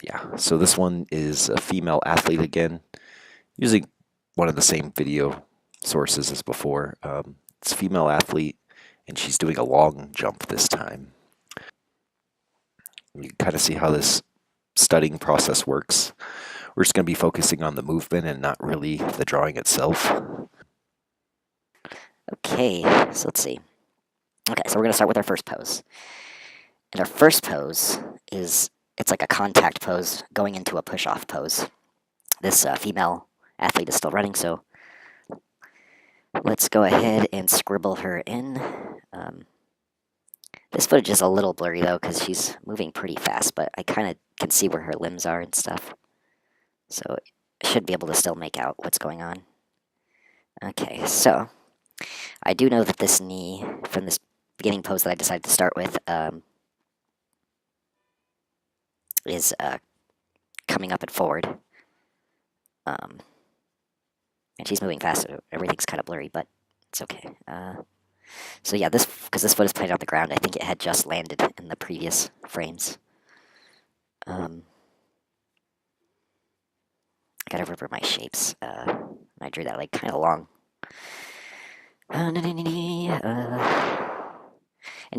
Yeah, so this one is a female athlete again, using one of the same video sources as before. It's a female athlete, and she's doing a long jump this time. You can kind of see how this studying process works. We're just going to be focusing on the movement and not really the drawing itself. Okay, so let's see. Okay, so we're going to start with our first pose. And our first pose it's like a contact pose going into a push-off pose. This female athlete is still running, so let's go ahead and scribble her in. This footage is a little blurry, though, because she's moving pretty fast, but I kind of can see where her limbs are and stuff. So I should be able to still make out what's going on. Okay, so I do know that this knee, from this beginning pose that I decided to start with, is coming up and forward. And she's moving fast, so everything's kind of blurry, but it's okay. So yeah, because this foot is planted on the ground, I think it had just landed in the previous frames. I gotta remember my shapes. I drew that like kind of long. And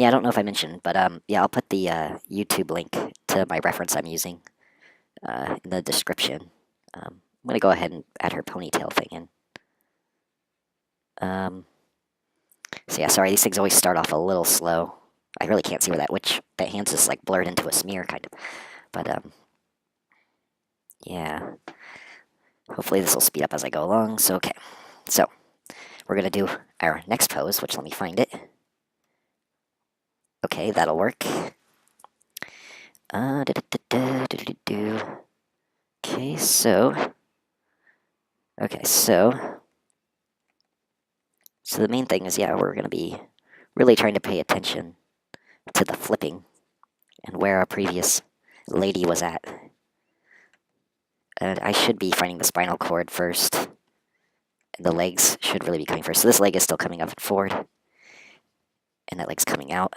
yeah, I don't know if I mentioned, but yeah, I'll put the YouTube link to my reference I'm using in the description. I'm gonna go ahead and add her ponytail thing in. So yeah, sorry, these things always start off a little slow. I really can't see where that hand's just like blurred into a smear, kind of. But yeah, hopefully this will speed up as I go along. So okay, so we're gonna do our next pose, which let me find it. Okay, that'll work. Okay, so the main thing is, yeah, we're gonna be really trying to pay attention to the flipping and where our previous lady was at. And I should be finding the spinal cord first. And the legs should really be coming first. So this leg is still coming up and forward. And that leg's coming out.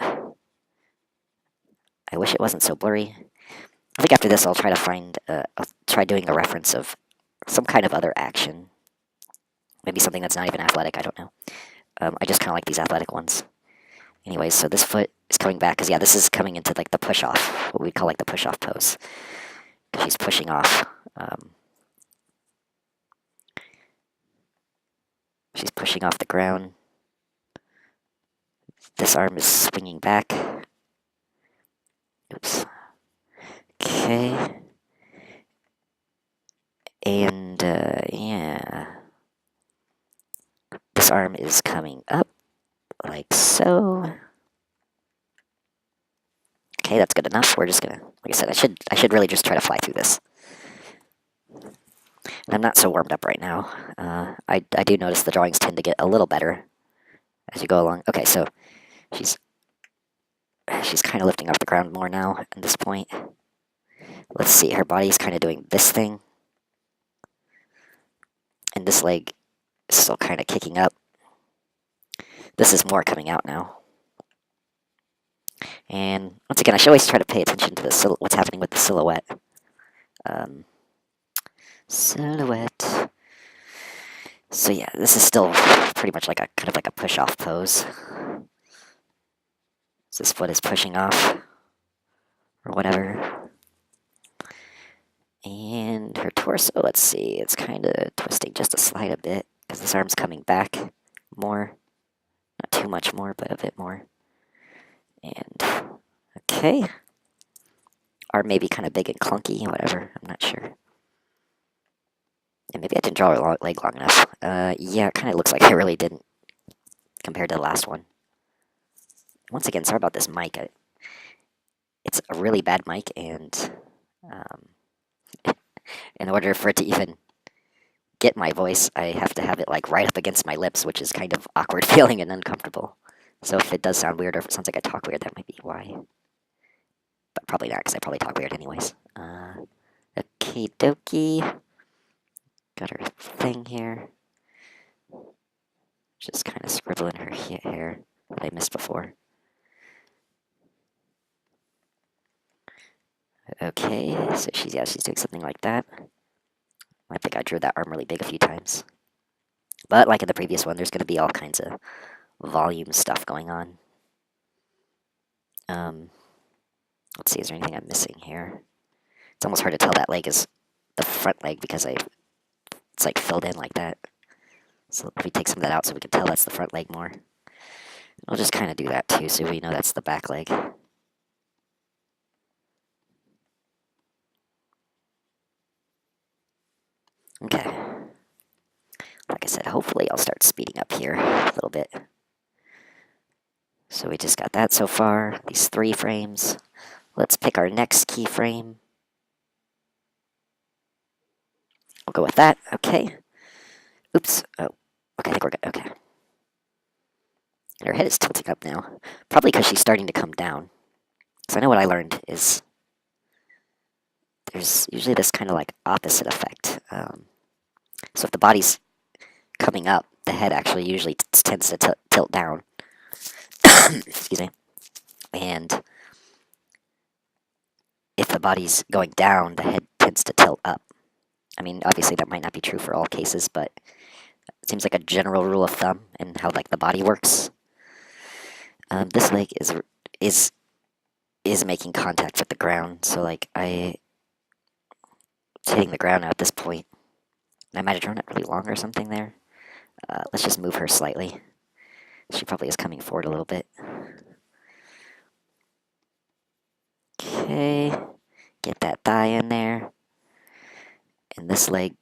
I wish it wasn't so blurry. I think after this I'll try to I'll try doing a reference of some kind of other action. Maybe something that's not even athletic, I don't know. I just kind of like these athletic ones. Anyways, so this foot is coming back, because yeah, this is coming into like the push-off, what we call like the push-off pose. She's pushing off. She's pushing off the ground. This arm is swinging back. Oops. Okay. And, yeah. This arm is coming up, like so. Okay, that's good enough. We're just gonna, like I said, I should really just try to fly through this. And I'm not so warmed up right now. I do notice the drawings tend to get a little better as you go along. Okay, so she's kind of lifting off the ground more now at this point. Let's see, her body's kind of doing this thing. And this leg is still kind of kicking up. This is more coming out now. And once again, I should always try to pay attention to what's happening with the silhouette. Silhouette. So yeah, this is still pretty much like a kind of like a push-off pose. So this foot is pushing off, or whatever. And her torso, let's see, it's kind of twisting just a slight bit, because this arm's coming back more. Not too much more, but a bit more. And, okay. Arm may be kind of big and clunky, whatever, I'm not sure. And maybe I didn't draw her leg long enough. Yeah, it kind of looks like I really didn't, compared to the last one. Once again, sorry about this mic. It's a really bad mic, and in order for it to even get my voice, I have to have it like right up against my lips, which is kind of awkward feeling and uncomfortable. So if it does sound weird, or if it sounds like I talk weird, that might be why. But probably not, because I probably talk weird anyways. Okie dokie. Got her thing here. Just kind of scribbling her hair that I missed before. Okay, so she's doing something like that. I think I drew that arm really big a few times. But like in the previous one, there's going to be all kinds of volume stuff going on. Um, let's see, is there anything I'm missing here? It's almost hard to tell that leg is the front leg because it's like filled in like that. So if we take some of that out so we can tell that's the front leg more. I'll just kind of do that too so we know that's the back leg. Okay. Like I said, hopefully I'll start speeding up here a little bit. So we just got that so far, these 3 frames. Let's pick our next keyframe. We'll go with that. Okay. Oops. Oh. Okay, I think we're good. Okay. And her head is tilting up now. Probably because she's starting to come down. So I know what I learned is there's usually this kind of like opposite effect. So if the body's coming up, the head actually usually tends to tilt down. Excuse me. And if the body's going down, the head tends to tilt up. I mean, obviously that might not be true for all cases, but it seems like a general rule of thumb in how like the body works. This leg is making contact with the ground, so like it's hitting the ground now at this point. I might have drawn it really long or something there. Let's just move her slightly. She probably is coming forward a little bit. Okay, get that thigh in there. And this leg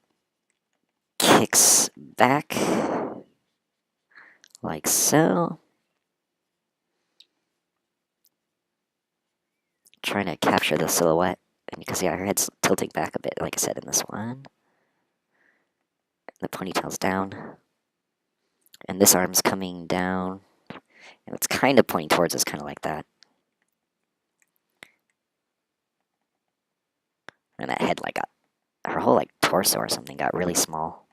kicks back, like so. Trying to capture the silhouette. And because, yeah, her head's tilting back a bit, like I said in this one. The ponytail's down. And this arm's coming down. And it's kind of pointing towards us, kind of like that. And that head, like, her whole, like, torso or something got really small.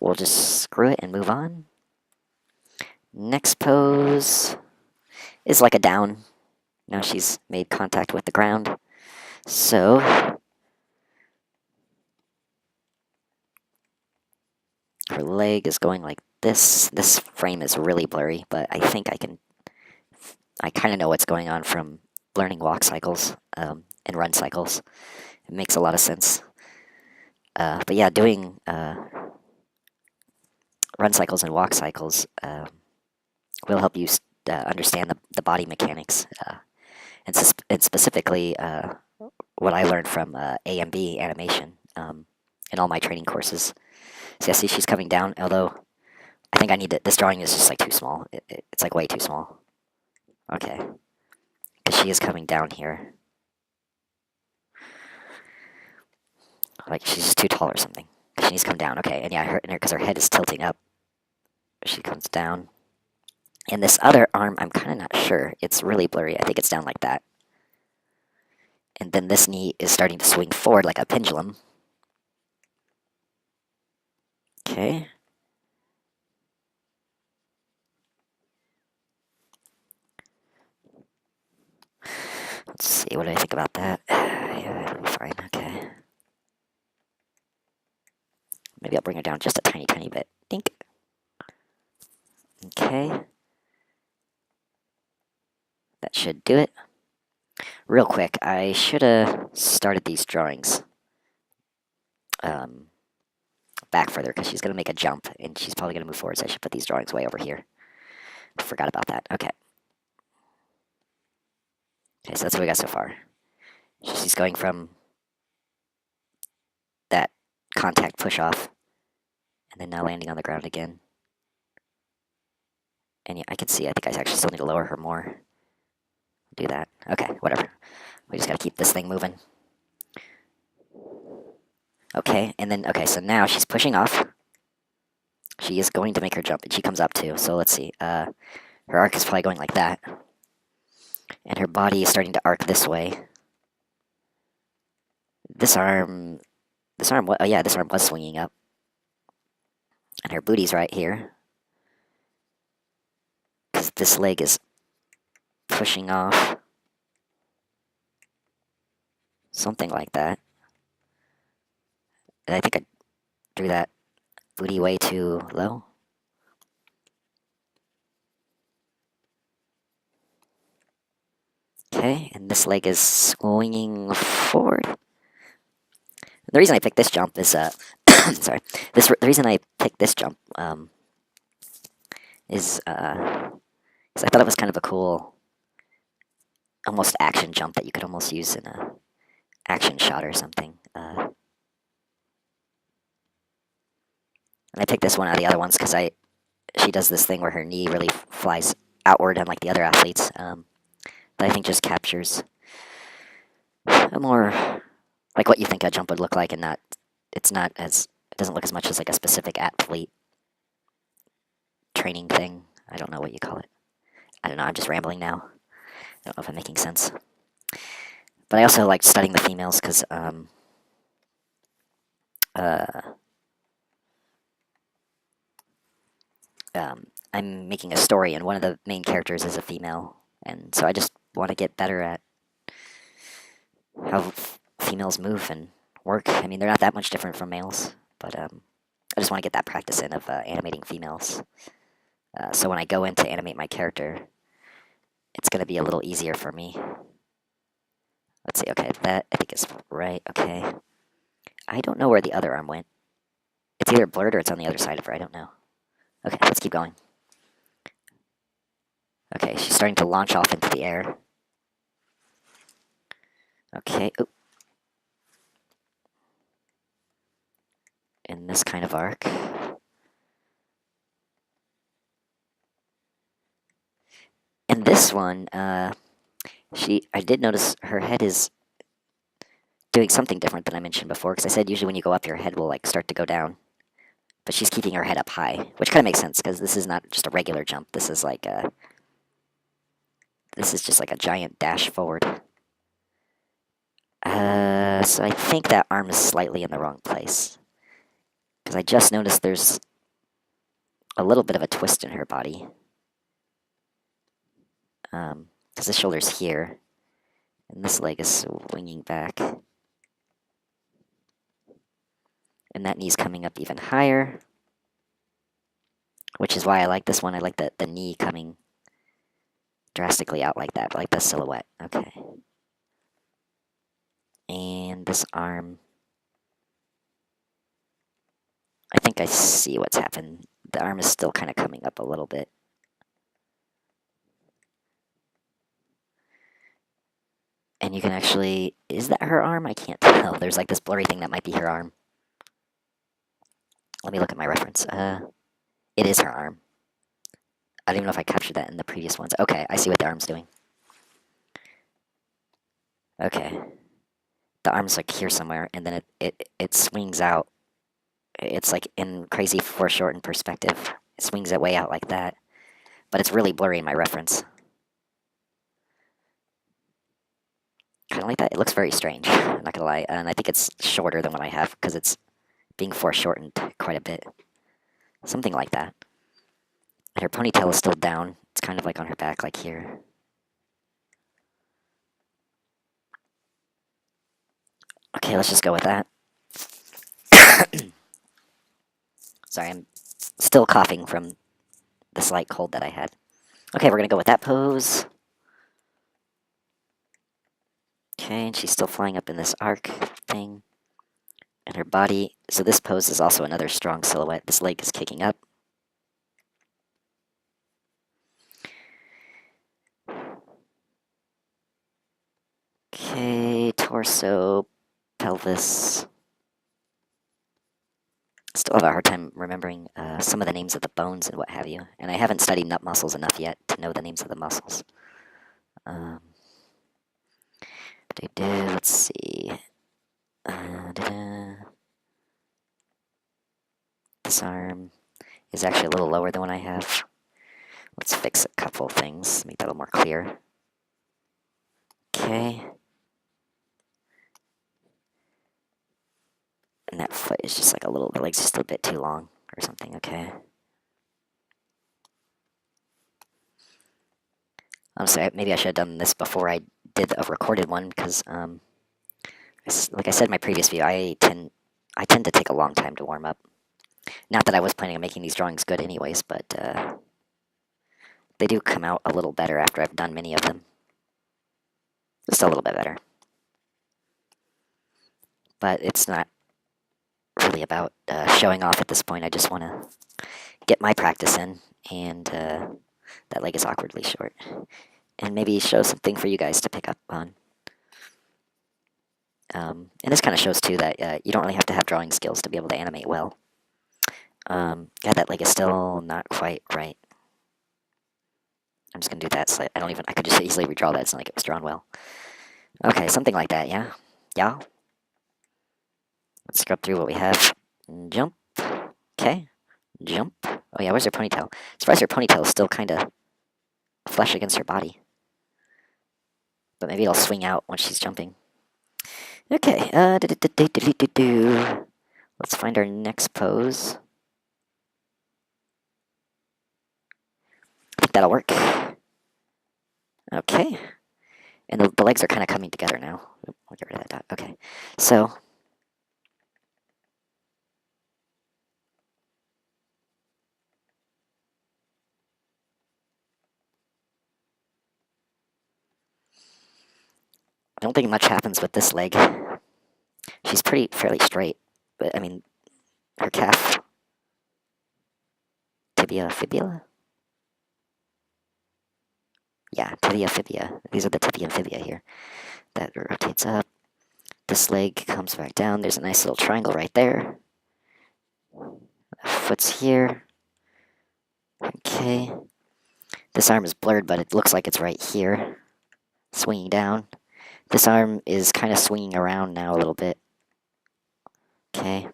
We'll just screw it and move on. Next pose is like a down. Now she's made contact with the ground. So, her leg is going like this. This frame is really blurry, but I think I kind of know what's going on from learning walk cycles and run cycles. It makes a lot of sense. But yeah, doing run cycles and walk cycles will help you understand the body mechanics, and specifically what I learned from A&B animation in all my training courses. So yeah, see, she's coming down, although I think I need to, this drawing is just like too small. It's like way too small. Okay. Because she is coming down here. Like, she's just too tall or something. She needs to come down. Okay, and yeah, because her head is tilting up. She comes down. And this other arm, I'm kind of not sure. It's really blurry. I think it's down like that. And then this knee is starting to swing forward like a pendulum. Okay. Let's see, what do I think about that? Yeah, it'll be fine, okay. Maybe I'll bring her down just a tiny, tiny bit. Dink. Okay. That should do it. Real quick, I should have started these drawings back further because she's going to make a jump and she's probably going to move forward, so I should put these drawings way over here. Forgot about that. Okay. Okay, so that's what we got so far. She's going from that contact push off and then now landing on the ground again. And yeah, I can see, I think I actually still need to lower her more. Do that. Okay, whatever. We just gotta keep this thing moving. Okay, and then, okay, so now she's pushing off. She is going to make her jump, and she comes up too. So let's see. Her arc is probably going like that. And her body is starting to arc this way. This arm, oh yeah, this arm was swinging up. And her booty's right here. Because this leg is pushing off. Something like that. And I think I drew that booty way too low. Okay, and this leg is swinging forward. The reason I picked this jump is, sorry, the reason I picked this jump is 'cause I thought it was kind of a cool, almost action jump that you could almost use in a action shot or something. And I picked this one out of the other ones because she does this thing where her knee really flies outward, unlike the other athletes. That I think just captures a more like what you think a jump would look like, and not it doesn't look as much as like a specific athlete training thing. I don't know what you call it. I don't know. I'm just rambling now. I don't know if I'm making sense. But I also like studying the females because I'm making a story, and one of the main characters is a female, and so I just want to get better at how females move and work. I mean, they're not that much different from males, but I just want to get that practice in of animating females. So when I go in to animate my character, it's going to be a little easier for me. Let's see. Okay, that I think is right. Okay, I don't know where the other arm went. It's either blurred or it's on the other side of her. I don't know. Okay, let's keep going. Okay, she's starting to launch off into the air. Okay. Oop. In this kind of arc. And this one, I did notice her head is doing something different than I mentioned before, because I said usually when you go up, your head will like start to go down. But she's keeping her head up high, which kind of makes sense, because this is not just a regular jump. This is just like a giant dash forward. So I think that arm is slightly in the wrong place. Because I just noticed there's a little bit of a twist in her body. Because the shoulder's here, and this leg is swinging back. And that knee's coming up even higher, which is why I like this one. I like the knee coming drastically out like that, like the silhouette. Okay. And this arm, I think I see what's happened. The arm is still kind of coming up a little bit. And you can actually, is that her arm? I can't tell. There's like this blurry thing that might be her arm. Let me look at my reference. It is her arm. I don't even know if I captured that in the previous ones. Okay, I see what the arm's doing. Okay. The arm's like here somewhere, and then it swings out. It's like in crazy foreshortened perspective. It swings it way out like that. But it's really blurry in my reference. Kind of like that. It looks very strange, I'm not gonna lie. And I think it's shorter than what I have, because it's being foreshortened quite a bit. Something like that. And her ponytail is still down. It's kind of like on her back, like here. Okay, let's just go with that. Sorry, I'm still coughing from the slight cold that I had. Okay, we're gonna go with that pose. Okay, and she's still flying up in this arc thing. And her body, so this pose is also another strong silhouette. This leg is kicking up. Okay, torso, pelvis. Still have a hard time remembering some of the names of the bones and what have you. And I haven't studied nut muscles enough yet to know the names of the muscles. Let's see. This arm is actually a little lower than what I have. Let's fix a couple things, make that a little more clear. Okay. And that foot is just like the leg's just a bit too long or something, okay. I'm sorry, maybe I should have done this before I did a recorded one, because like I said in my previous video, I tend to take a long time to warm up. Not that I was planning on making these drawings good anyways, but they do come out a little better after I've done many of them. Just a little bit better. But it's not really about showing off at this point. I just want to get my practice in, and that leg is awkwardly short. And maybe show something for you guys to pick up on. And this kind of shows, too, that you don't really have to have drawing skills to be able to animate well. Yeah, that leg is still not quite right. I'm just going to do that. So I could just easily redraw that. It's not like it was drawn well. Okay, something like that, yeah? Yeah? Let's scrub through what we have. Jump. Okay. Jump. Oh, yeah, where's her ponytail? Surprised her ponytail is still kind of flush against her body. But maybe it'll swing out when she's jumping. Okay, let's find our next pose. I think that'll work. Okay. And the legs are kind of coming together now. I'll get rid of that dot. Okay. So, I don't think much happens with this leg. She's fairly straight. But, I mean, her calf, tibia, fibula? Yeah, tibia, fibia. These are the tibia and fibia here. That rotates up. This leg comes back down. There's a nice little triangle right there. Foot's here. Okay. This arm is blurred, but it looks like it's right here. Swinging down. This arm is kind of swinging around now a little bit. Okay.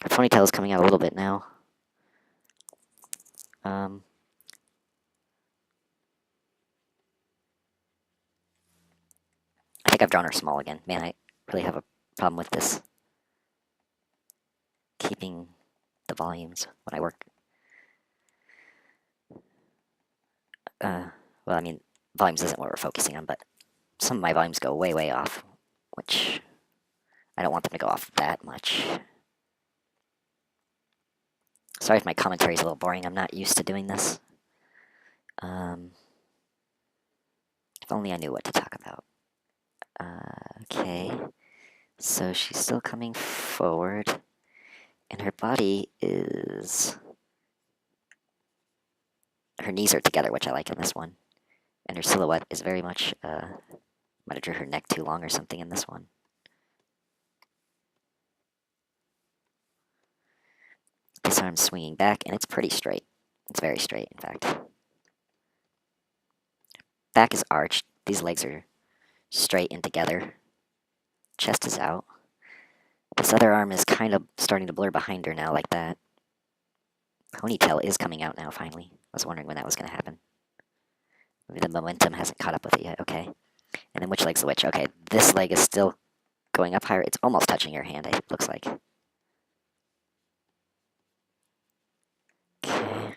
Her ponytail is coming out a little bit now. I think I've drawn her small again. Man, I really have a problem with this. Keeping the volumes when I work. Well, I mean, volumes isn't what we're focusing on, but some of my volumes go way, way off, which I don't want them to go off that much. Sorry if my commentary is a little boring. I'm not used to doing this. If only I knew what to talk about. Okay. So she's still coming forward, and her body is... Her knees are together, which I like in this one. And her silhouette is very much... might have drew her neck too long or something in this one. This arm's swinging back, and it's pretty straight. It's very straight, in fact. Back is arched. These legs are straight and together. Chest is out. This other arm is kind of starting to blur behind her now, like that. Ponytail is coming out now, finally. I was wondering when that was going to happen. Maybe the momentum hasn't caught up with it yet. Okay. And then which leg's the which? Okay, this leg is still going up higher. It's almost touching your hand, it looks like. Okay.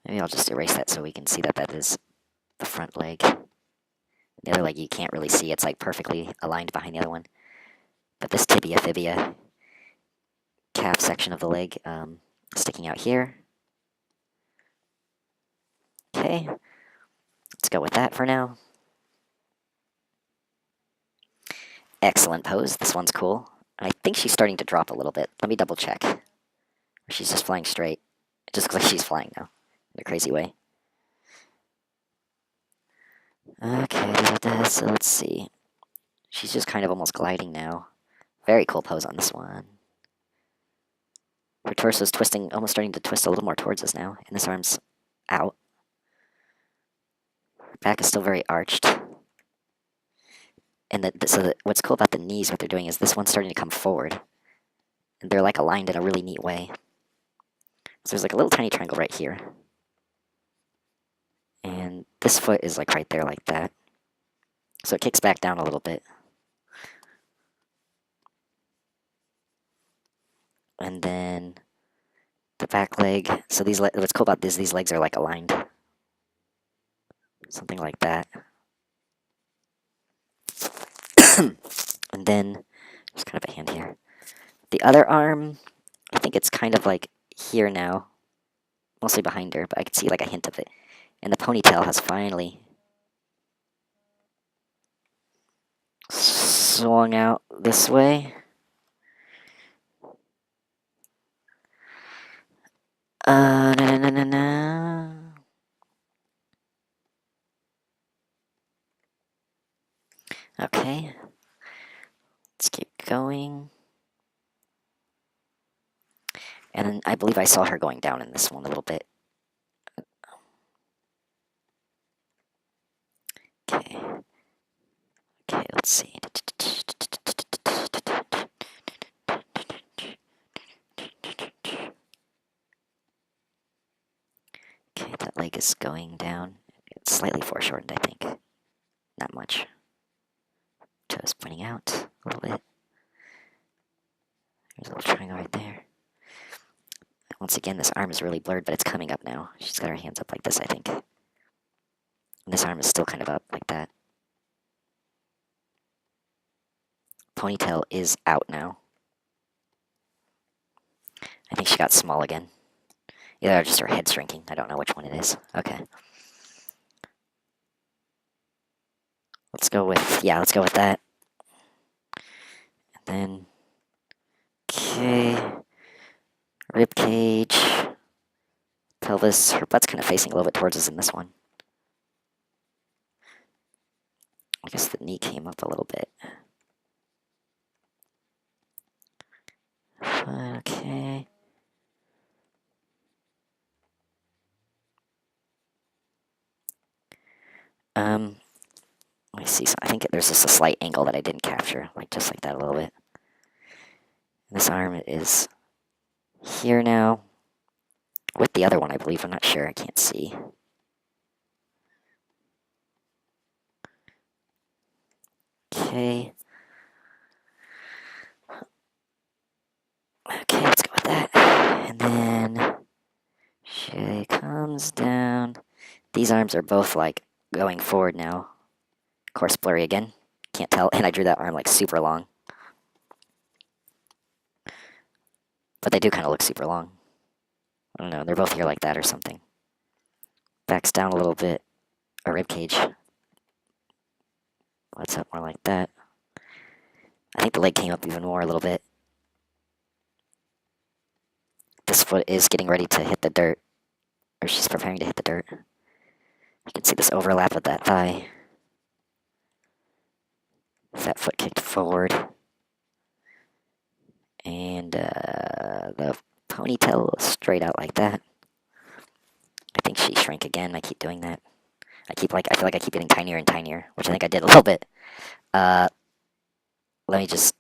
Maybe I'll just erase that so we can see that that is the front leg. The other leg you can't really see. It's like perfectly aligned behind the other one. But this tibia, fibia, calf section of the leg sticking out here. Okay. Let's go with that for now. Excellent pose. This one's cool. I think she's starting to drop a little bit. Let me double check. She's just flying straight. It just looks like she's flying now in a crazy way. Okay, so let's see. She's just kind of almost gliding now. Very cool pose on this one. Her torso is twisting, almost starting to twist a little more towards us now, and this arm's out. Her back is still very arched. And what's cool about the knees, what they're doing is this one's starting to come forward. And they're like aligned in a really neat way. So there's like a little tiny triangle right here. And this foot is like right there like that. So it kicks back down a little bit. And then the back leg. So what's cool about these legs are like aligned. Something like that. And then there's kind of a hand here. The other arm, I think it's kind of like here now, mostly behind her, but I can see like a hint of it. And the ponytail has finally swung out this way. Na na na na. Okay. Let's keep going. And then I believe I saw her going down in this one a little bit. Okay. Okay, let's see. Okay, that leg is going down. It's slightly foreshortened, I think. Not much. Toes pointing out a little bit. There's a little triangle right there. Once again, this arm is really blurred, but it's coming up now. She's got her hands up like this, I think. And this arm is still kind of up like that. Ponytail is out now. I think she got small again. Either just her head shrinking. I don't know which one it is. Okay. Let's go with that. And then, okay. Rib cage. Pelvis. Her butt's kind of facing a little bit towards us in this one. I guess the knee came up a little bit. Okay. Let me see. So I think there's just a slight angle that I didn't capture, like just like that a little bit. This arm is here now. With the other one, I believe. I'm not sure. I can't see. Okay. Okay, let's go with that. And then she comes down. These arms are both like going forward now. Of course, blurry again. Can't tell. And I drew that arm like super long. But they do kind of look super long. I don't know. They're both here like that or something. Backs down a little bit. A rib cage. What's up more like that? I think the leg came up even more a little bit. This foot is getting ready to hit the dirt. Or she's preparing to hit the dirt. You can see this overlap with that thigh. That foot kicked forward. And the ponytail straight out like that. I think she shrank again. I keep doing that. I feel like I keep getting tinier and tinier, which I think I did a little bit. Let me just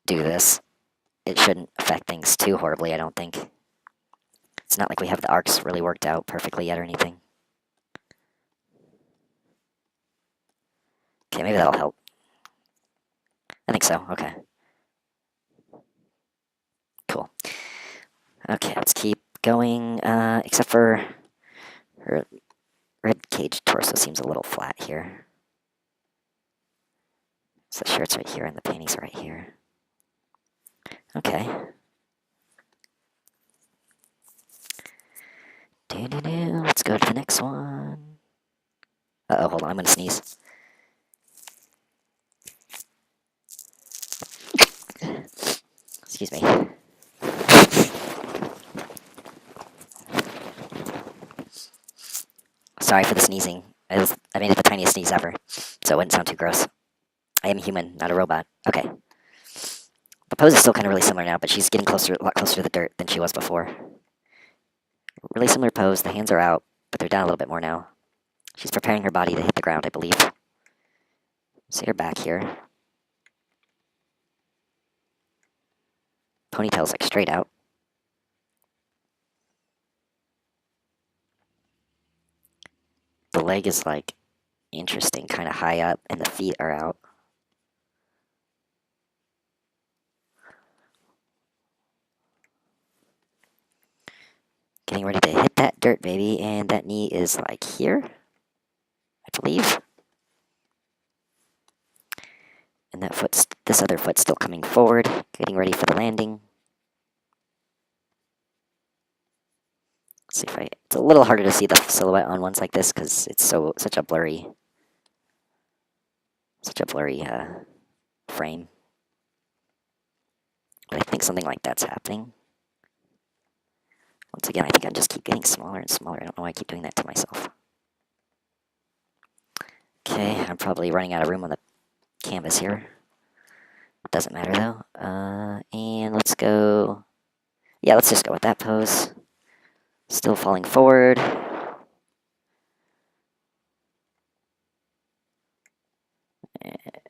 do this. It shouldn't affect things too horribly, I don't think. It's not like we have the arcs really worked out perfectly yet or anything. Okay, maybe that'll help. I think so, okay. Cool. Okay, let's keep going, except for her rib cage torso seems a little flat here. So the shirt's right here and the panties are right here. Okay. Let's go to the next one. Uh-oh, hold on, I'm gonna sneeze. Excuse me. Sorry for the sneezing. I made it the tiniest sneeze ever, so it wouldn't sound too gross. I am human, not a robot. Okay. The pose is still kind of really similar now, but she's getting a lot closer to the dirt than she was before. Really similar pose. The hands are out, but they're down a little bit more now. She's preparing her body to hit the ground, I believe. See her back here. Ponytail's like straight out. The leg is like interesting, kind of high up, and the feet are out. Getting ready to hit that dirt, baby, and that knee is like here, I believe. And And this other foot's still coming forward, getting ready for the landing. Let's see if it's a little harder to see the silhouette on ones like this because it's such a blurry frame. But I think something like that's happening. Once again, I think I just keep getting smaller and smaller. I don't know why I keep doing that to myself. Okay, I'm probably running out of room on the canvas here. Doesn't matter though. And let's go. Yeah, let's just go with that pose. Still falling forward.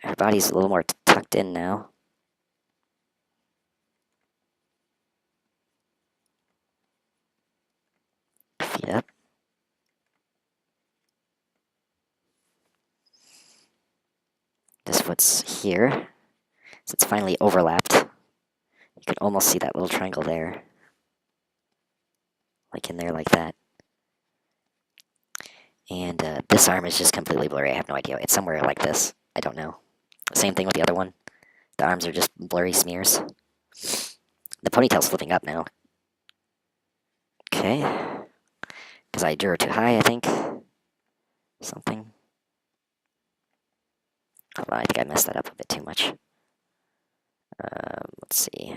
Her body's a little more tucked in now. Feet up. This foot's here. So it's finally overlapped. You can almost see that little triangle there. Like in there, like that. And this arm is just completely blurry. I have no idea. It's somewhere like this. I don't know. Same thing with the other one. The arms are just blurry smears. The ponytail's flipping up now. Okay. Because I drew her too high, I think. Something. Hold on, I think I messed that up a bit too much. Let's see.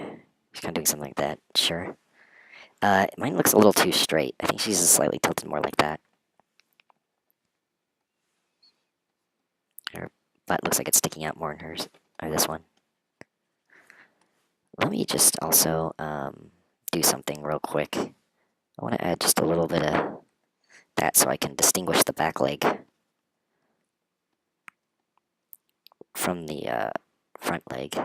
She's kind of doing something like that. Sure. Mine looks a little too straight. I think she's just slightly tilted more like that. Her butt looks like it's sticking out more in hers. Or this one. Let me just also do something real quick. I want to add just a little bit of that so I can distinguish the back leg from the front leg.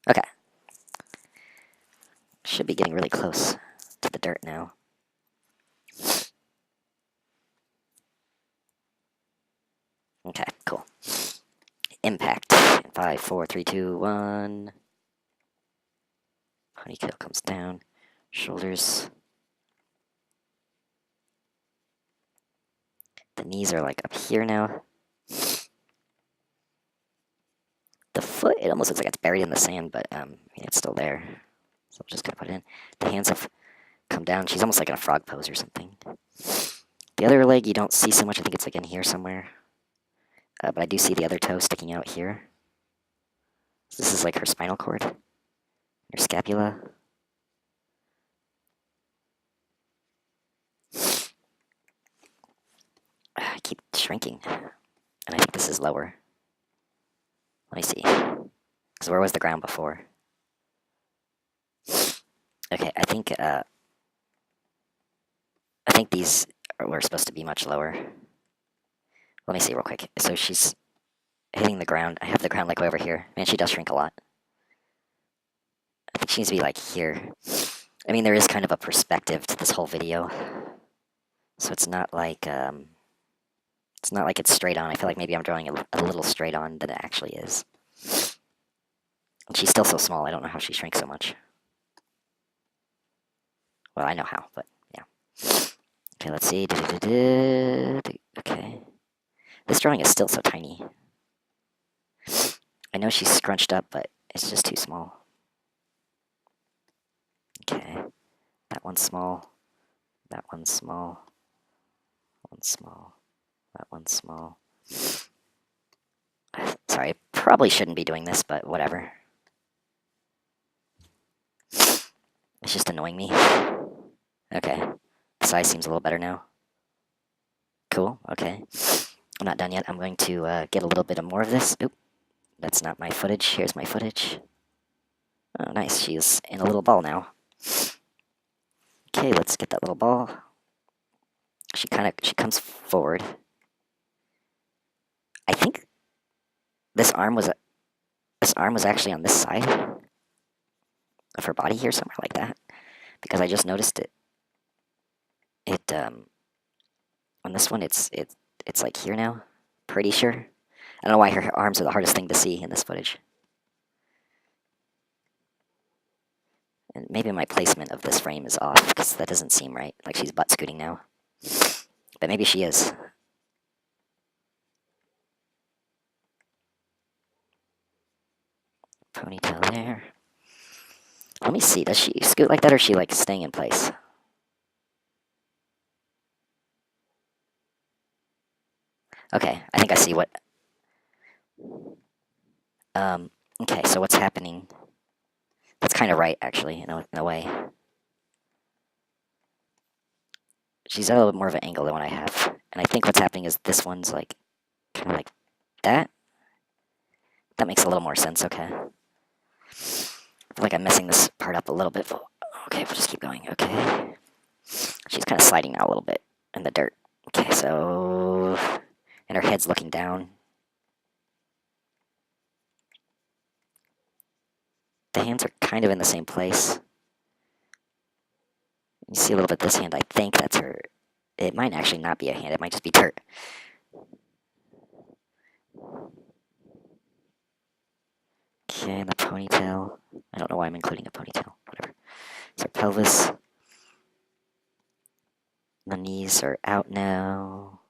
Okay. Should be getting really close to the dirt now. Okay, cool. Impact. 5, 4, 3, 2, 1. Ponytail comes down. Shoulders. The knees are like up here now. The foot, it almost looks like it's buried in the sand, but it's still there. So I'm just gonna put it in. The hands have come down. She's almost like in a frog pose or something. The other leg you don't see so much. I think it's like in here somewhere. But I do see the other toe sticking out here. This is like her spinal cord. Her scapula. I keep shrinking. And I think this is lower. Let me see. Because where was the ground before? Okay, I think these were supposed to be much lower. Let me see real quick. So she's hitting the ground. I have the ground like way over here. Man, she does shrink a lot. I think she needs to be like here. I mean, there is kind of a perspective to this whole video. So it's not like it's straight on. I feel like maybe I'm drawing a little straight on than it actually is. And she's still so small. I don't know how she shrinks so much. Well, I know how, but yeah. Okay, let's see. Okay. This drawing is still so tiny. I know she's scrunched up, but it's just too small. Okay. That one's small. That one's small. One's small. That one's small. Sorry, I probably shouldn't be doing this, but whatever. It's just annoying me. Okay. The size seems a little better now. Cool, okay. I'm not done yet. I'm going to get a little bit of more of this. Oop. That's not my footage. Here's my footage. Oh, nice. She's in a little ball now. Okay, let's get that little ball. She comes forward. I think this arm was actually on this side of her body here, somewhere like that, because I just noticed it. On this one, it's like here now. Pretty sure. I don't know why her arms are the hardest thing to see in this footage. And maybe my placement of this frame is off, because that doesn't seem right. Like she's butt scooting now. But maybe she is. Ponytail there. Let me see, does she scoot like that or is she like staying in place? Okay, I think I see what... Okay, so what's happening? That's kind of right, actually, in a way. She's at a little bit more of an angle than what I have. And I think what's happening is this one's like, kind of like that. That makes a little more sense, okay. I feel like I'm messing this part up a little bit. Okay, we'll just keep going, okay. She's kind of sliding now a little bit in the dirt. Okay, so... And her head's looking down. The hands are kind of in the same place. You see a little bit this hand, I think that's her. It might actually not be a hand, it might just be dirt. Okay, and the ponytail. I don't know why I'm including a ponytail, whatever. So her pelvis. The knees are out now.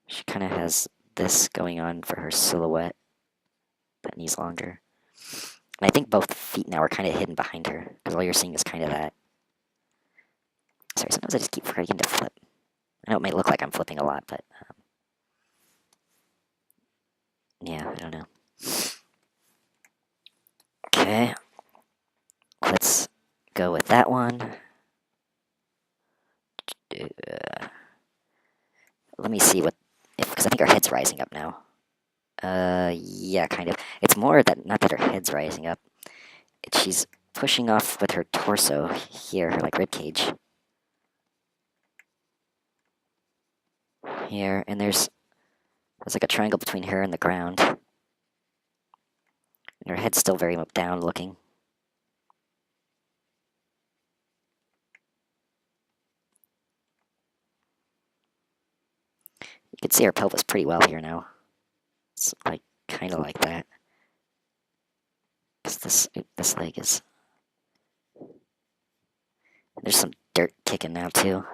She kind of has this going on for her silhouette. That knee's longer. And I think both feet now are kind of hidden behind her, because all you're seeing is kind of that. Sorry, sometimes I just keep forgetting to flip. I know it may look like I'm flipping a lot, but... yeah, I don't know. Okay. Let's go with that one. Let me see what... because I think her head's rising up now. Yeah, kind of. It's more that, not that her head's rising up. She's pushing off with her torso here, her like rib cage. Here, and there's like a triangle between her and the ground. And her head's still very down looking. You can see her pelvis pretty well here now. It's like kind of like that. Because this leg is... There's some dirt kicking now too.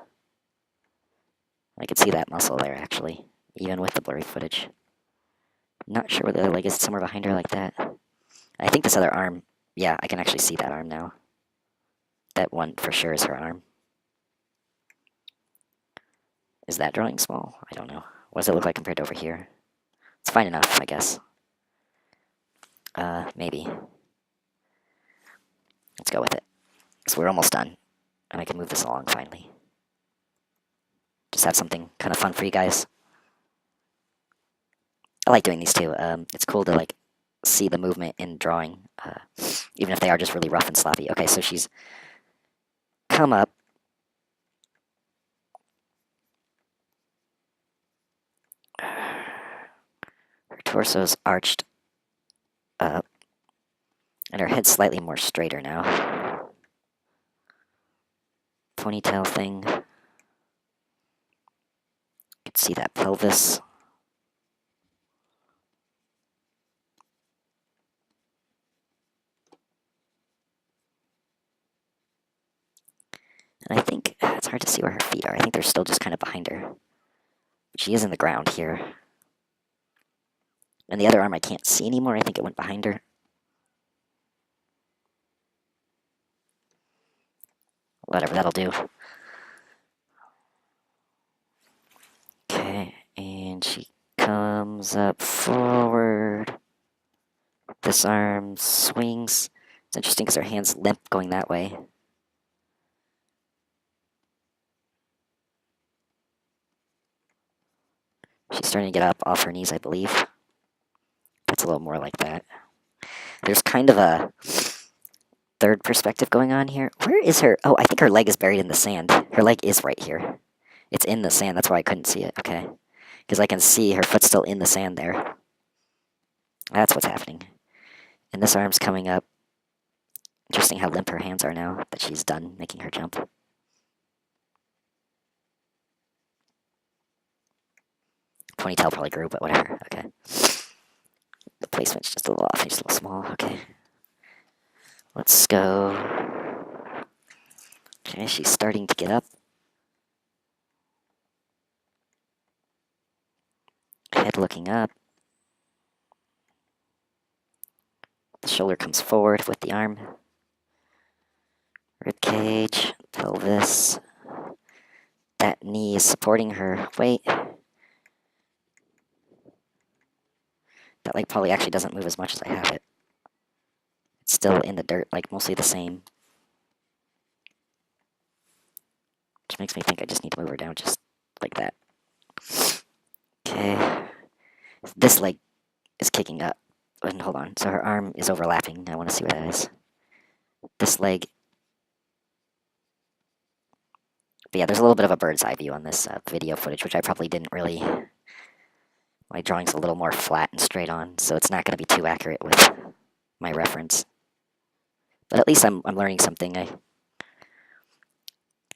I can see that muscle there actually, even with the blurry footage. Not sure where the other leg is, somewhere behind her like that. I think this other arm, yeah, I can actually see that arm now. That one for sure is her arm. Is that drawing small? I don't know. What does it look like compared to over here? It's fine enough, I guess. Maybe. Let's go with it. So we're almost done, and I can move this along finally. Just have something kind of fun for you guys. I like doing these too. It's cool to like see the movement in drawing, even if they are just really rough and sloppy. Okay, so she's come up. Her torso's arched up, and her head's slightly more straighter now. Ponytail thing. You can see that pelvis. And I think it's hard to see where her feet are. I think they're still just kind of behind her. She is in the ground here. And the other arm I can't see anymore. I think it went behind her. Whatever, that'll do. Okay, and she comes up forward. This arm swings. It's interesting because her hand's limp going that way. She's starting to get up off her knees, I believe. That's a little more like that. There's kind of a third perspective going on here. Where is her? Oh, I think her leg is buried in the sand. Her leg is right here. It's in the sand. That's why I couldn't see it. Okay. Because I can see her foot still in the sand there. That's what's happening. And this arm's coming up. Interesting how limp her hands are now that she's done making her jump. Ponytail probably grew, but whatever. Okay. The placement's just a little off. It's a little small. Okay. Let's go. Okay, she's starting to get up. Head looking up. shoulder comes forward with the arm. Rib cage, pelvis. That knee is supporting her weight. That leg probably actually doesn't move as much as I have it. It's still in the dirt, like mostly the same. Which makes me think I just need to move her down just like that. Okay. This leg is kicking up. And hold on. So her arm is overlapping. I want to see what that is. This leg. But yeah, there's a little bit of a bird's eye view on this video footage, which I probably didn't really. My drawing's a little more flat and straight on, so it's not going to be too accurate with my reference. But at least I'm learning something. I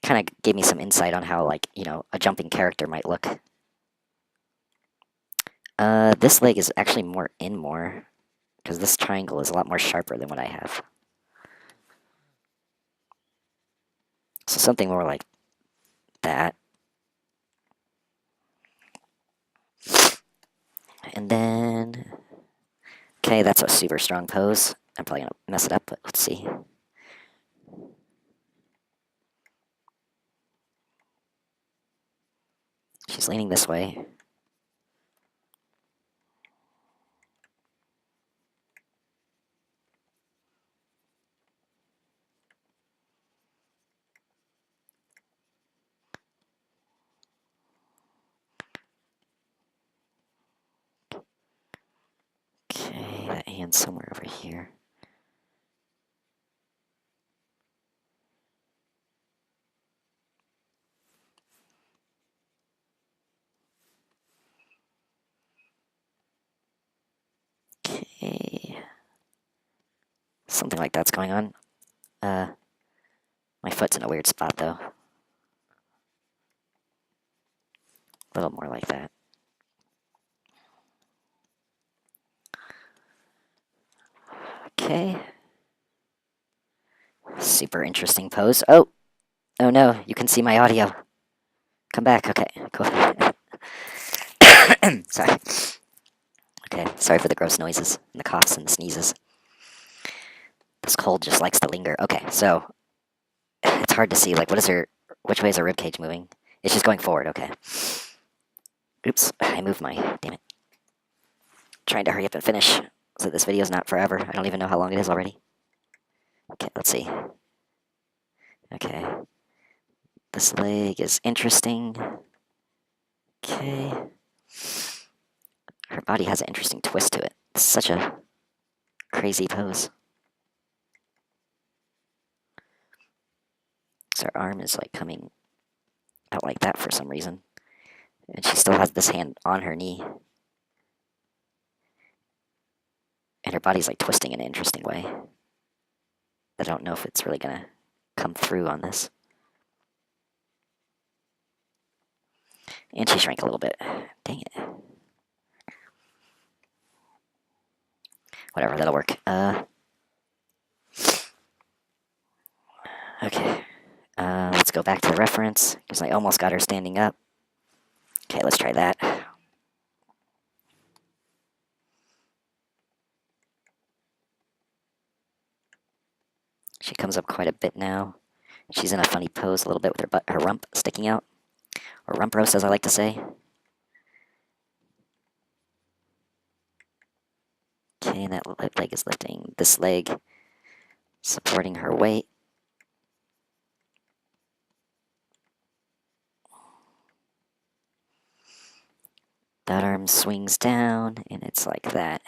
kind of gave me some insight on how, like, you know, a jumping character might look. This leg is actually more, because this triangle is a lot more sharper than what I have. So something more like that. And then, okay, that's a super strong pose. I'm probably going to mess it up, but let's see. She's leaning this way. Okay, that hand's somewhere over here. Okay. Something like that's going on. My foot's in a weird spot, though. A little more like that. Okay. Super interesting pose. Oh! Oh no, you can see my audio. Come back, okay, cool. Sorry. Okay, sorry for the gross noises, and the coughs and the sneezes. This cold just likes to linger. Okay, so, it's hard to see, like, which way is her ribcage moving? It's just going forward, okay. Oops, I moved my, damn it. Trying to hurry up and finish, so this video's not forever. I don't even know how long it is already. Okay, let's see. Okay. This leg is interesting. Okay. Her body has an interesting twist to it. It's such a crazy pose. So her arm is like coming out like that for some reason. And she still has this hand on her knee. And her body's like twisting in an interesting way. I don't know if it's really gonna come through on this. And she shrank a little bit. Dang it. Whatever, that'll work. Okay. Let's go back to the reference, because I almost got her standing up. Okay, let's try that. She comes up quite a bit now. She's in a funny pose a little bit with her rump sticking out. Or rump roast, as I like to say. Okay, that leg is lifting. This leg supporting her weight. That arm swings down, and it's like that.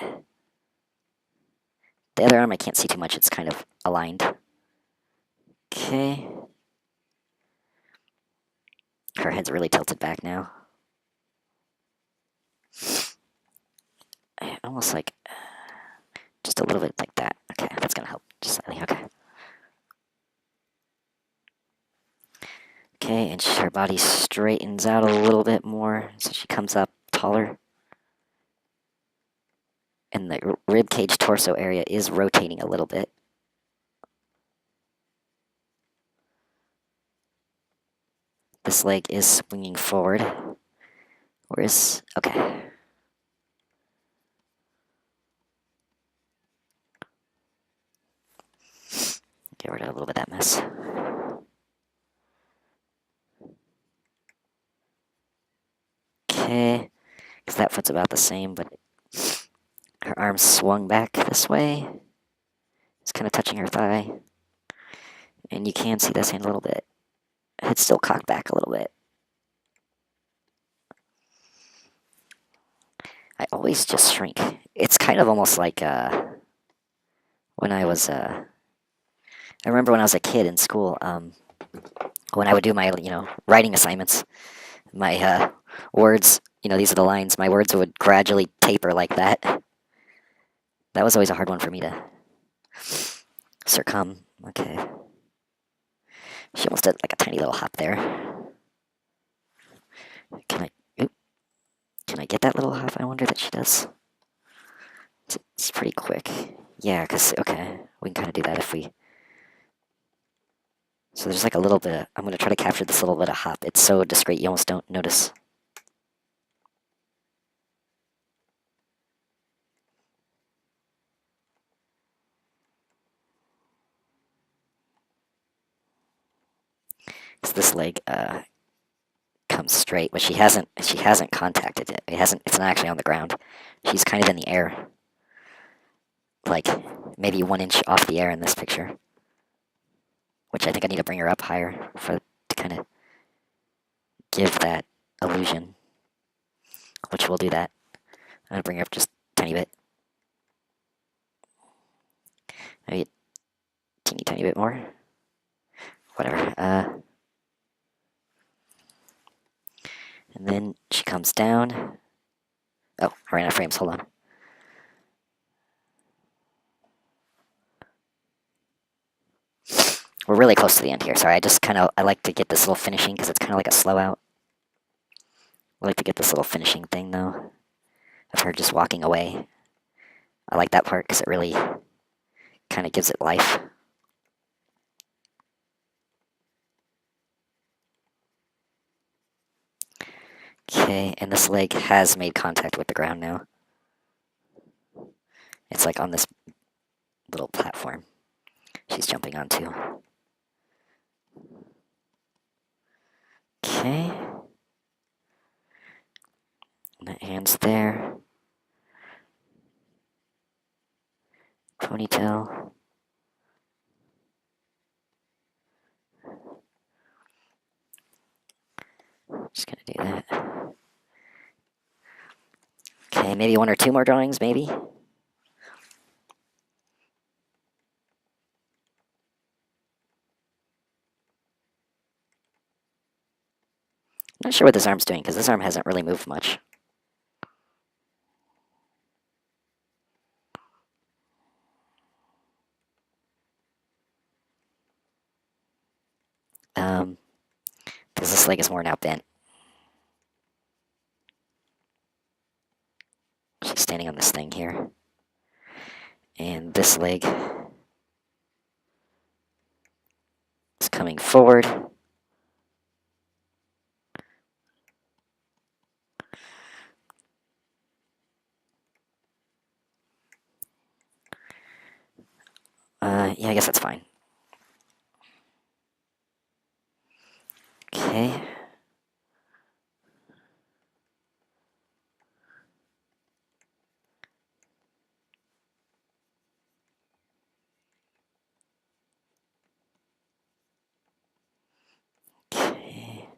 The other arm, I can't see too much. It's kind of aligned. Okay. Her head's really tilted back now. Almost like just a little bit like that. Okay, that's gonna help just slightly. Okay. Okay, and her body straightens out a little bit more, so she comes up taller. And the rib cage torso area is rotating a little bit. This leg is swinging forward. Whereas, okay. Get rid of a little bit of that mess. Okay, because that foot's about the same, but her arm's swung back this way. It's kind of touching her thigh. And you can see this hand a little bit. It's still cocked back a little bit. I always just shrink. It's kind of almost like when I was, I remember when I was a kid in school, when I would do my, writing assignments, my words, these are the lines, my words would gradually taper like that. That was always a hard one for me to succumb. Okay. She almost did like a tiny little hop there. Can I get that little hop? I wonder that she does. It's pretty quick. Yeah, because, okay, we can kind of do that if we... So there's like a little bit of... I'm going to try to capture this little bit of hop. It's so discreet, you almost don't notice. Because this leg comes straight, but she hasn't contacted it. It's not actually on the ground. She's kind of in the air. Like, maybe 1 inch off the air in this picture. Which I think I need to bring her up higher to kind of give that illusion. Which we'll do that. I'm going to bring her up just a tiny bit. Maybe a teeny tiny bit more. Whatever. And then she comes down. Oh, I ran out of frames. Hold on. We're really close to the end here. Sorry, I like to get this little finishing because it's kind of like a slow out. I like to get this little finishing thing, though, of her just walking away. I like that part because it really kind of gives it life. Okay, and this leg has made contact with the ground now. It's like on this little platform she's jumping onto. Okay. And that hand's there. Ponytail. Just gonna do that. Okay, maybe 1 or 2 more drawings, maybe? I'm not sure what this arm's doing, because this arm hasn't really moved much. Because this leg is more now bent. She's standing on this thing here. And this leg is coming forward. Yeah, I guess that's fine. Okay. Okay.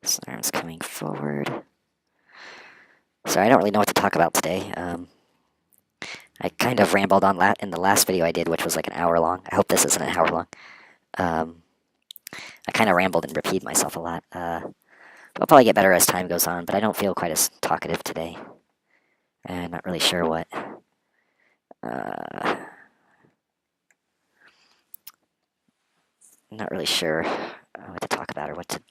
This arm's coming forward. Sorry, I don't really know what to talk about today. I kind of rambled on in the last video I did, which was like an hour long. I hope this isn't an hour long. I kind of rambled and repeated myself a lot. I'll probably get better as time goes on, but I don't feel quite as talkative today. And I'm not really sure what. I'm not really sure what to talk about or what to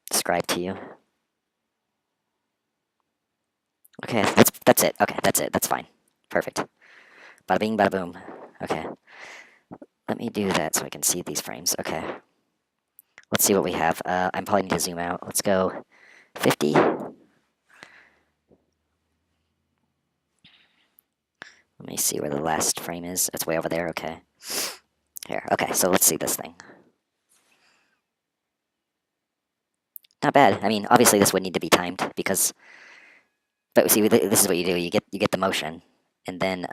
describe to you. Okay, that's it. Okay, that's it. That's fine. Perfect. Bada bing, bada boom. Okay. Let me do that so I can see these frames. Okay. Let's see what we have. I'm probably need to zoom out. Let's go 50. Let me see where the last frame is. It's way over there. Okay. Here. Okay, so let's see this thing. Not bad. I mean, obviously this would need to be timed because, but see, this is what you do. You get the motion, and then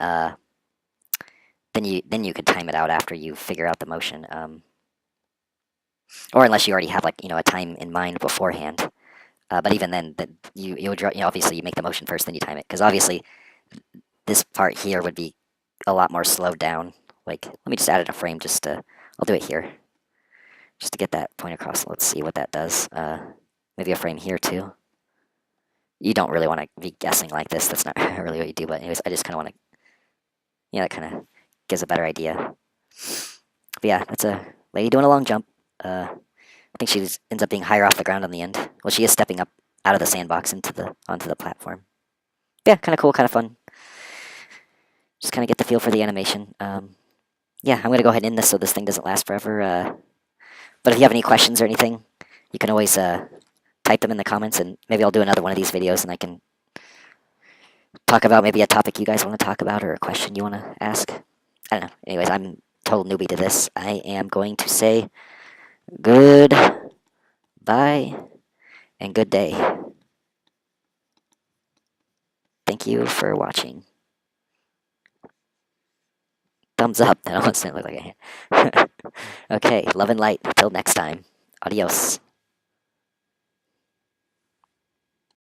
you could time it out after you figure out the motion. Or unless you already have like a time in mind beforehand. But even then, you would obviously you make the motion first, then you time it because obviously this part here would be a lot more slowed down. Like, let me just add in a frame just to, I'll do it here, just to get that point across. Let's see what that does. Maybe a frame here too. You don't really want to be guessing like this. That's not really what you do. But anyways, I just kind of want to, that kind of gives a better idea. But yeah, that's a lady doing a long jump. I think she ends up being higher off the ground on the end. Well, she is stepping up out of the sandbox onto the platform. Yeah, kind of cool, kind of fun. Just kind of get the feel for the animation. Yeah, I'm gonna go ahead and end this so this thing doesn't last forever. But if you have any questions or anything, you can always type them in the comments, and maybe I'll do another one of these videos, and I can talk about maybe a topic you guys want to talk about or a question you want to ask. I don't know. Anyways, I'm a total newbie to this. I am going to say goodbye and good day. Thank you for watching. Thumbs up. That almost didn't look like a hand. Okay, love and light. Until next time. Adios.